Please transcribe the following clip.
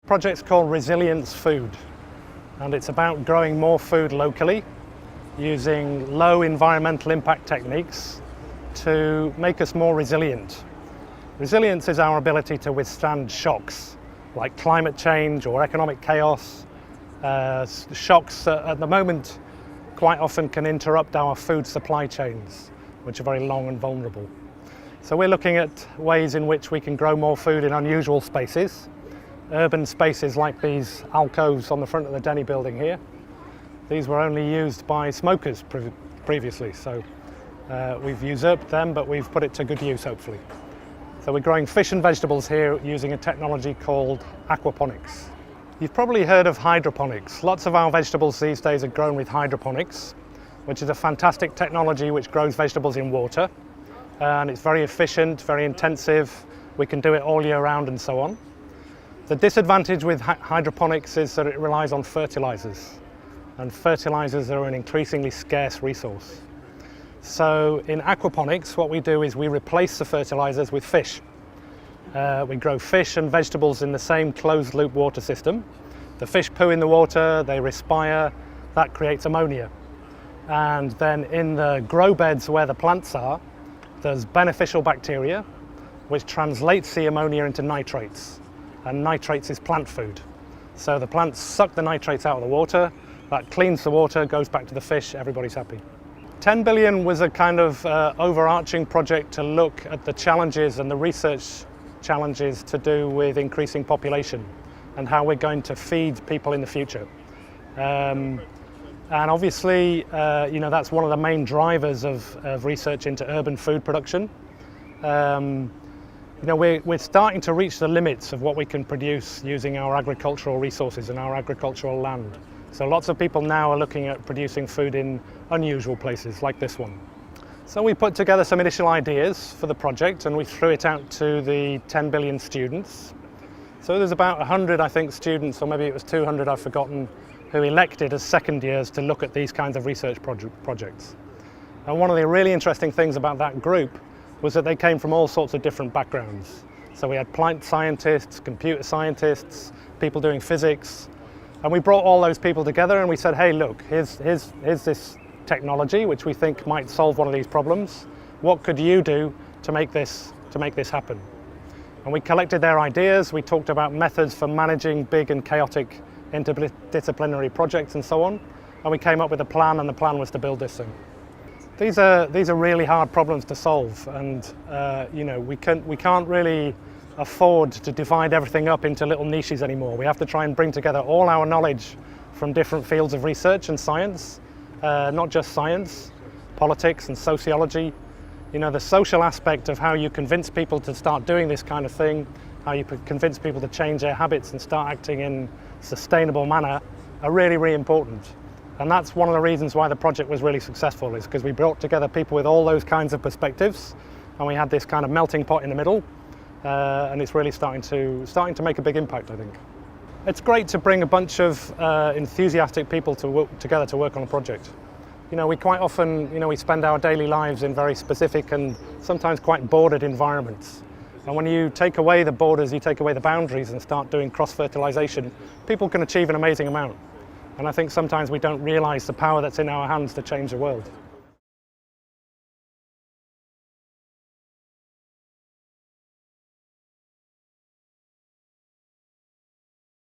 The project's called Resilience Food, and it's about growing more food locally using low environmental impact techniques to make us more resilient. Resilience is our ability to withstand shocks like climate change or economic chaos. Shocks at the moment quite often can interrupt our food supply chains, which are very long and vulnerable. So we're looking at ways in which we can grow more food in unusual spaces. Urban spaces like these alcoves on the front of the Denny building here. These were only used by smokers previously, so we've usurped them, but we've put it to good use, hopefully. So we're growing fish and vegetables here using a technology called aquaponics. You've probably heard of hydroponics. Lots of our vegetables these days are grown with hydroponics, which is a fantastic technology which grows vegetables in water. And it's very efficient, very intensive. We can do it all year round and so on. The disadvantage with hydroponics is that it relies on fertilizers, and fertilizers are an increasingly scarce resource. So in aquaponics, what we do is we replace the fertilizers with fish. We grow fish and vegetables in the same closed loop water system. The fish poo in the water, they respire, that creates ammonia. And then in the grow beds where the plants are, there's beneficial bacteria, which translates the ammonia into nitrates. And nitrates is plant food. So the plants suck the nitrates out of the water, that cleans the water, goes back to the fish, everybody's happy. 10 billion was a kind of overarching project to look at the challenges and the research challenges to do with increasing population and how we're going to feed people in the future. And obviously, that's one of the main drivers of research into urban food production. We're starting to reach the limits of what we can produce using our agricultural resources and our agricultural land. So lots of people now are looking at producing food in unusual places like this one. So we put together some initial ideas for the project and we threw it out to the 10 billion students. So there's about 100, I think, students, or maybe it was 200, I've forgotten, who elected as second years to look at these kinds of research projects. And one of the really interesting things about that group was that they came from all sorts of different backgrounds. So we had plant scientists, computer scientists, people doing physics, and we brought all those people together and we said, hey, look, here's this technology which we think might solve one of these problems. What could you do to make this happen? And we collected their ideas, we talked about methods for managing big and chaotic interdisciplinary projects and so on, and we came up with a plan, and the plan was to build this thing. These are really hard problems to solve, and we can't really afford to divide everything up into little niches anymore. We have to try and bring together all our knowledge from different fields of research and science, not just science, politics and sociology. The social aspect of how you convince people to start doing this kind of thing, how you convince people to change their habits and start acting in a sustainable manner are really, really important. And that's one of the reasons why the project was really successful, is because we brought together people with all those kinds of perspectives, and we had this kind of melting pot in the middle, and it's really starting to make a big impact, I think. It's great to bring a bunch of enthusiastic people together to work on a project. We quite often, we spend our daily lives in very specific and sometimes quite bordered environments. And when you take away the borders, you take away the boundaries and start doing cross-fertilization, people can achieve an amazing amount. And I think sometimes we don't realize the power that's in our hands to change the world.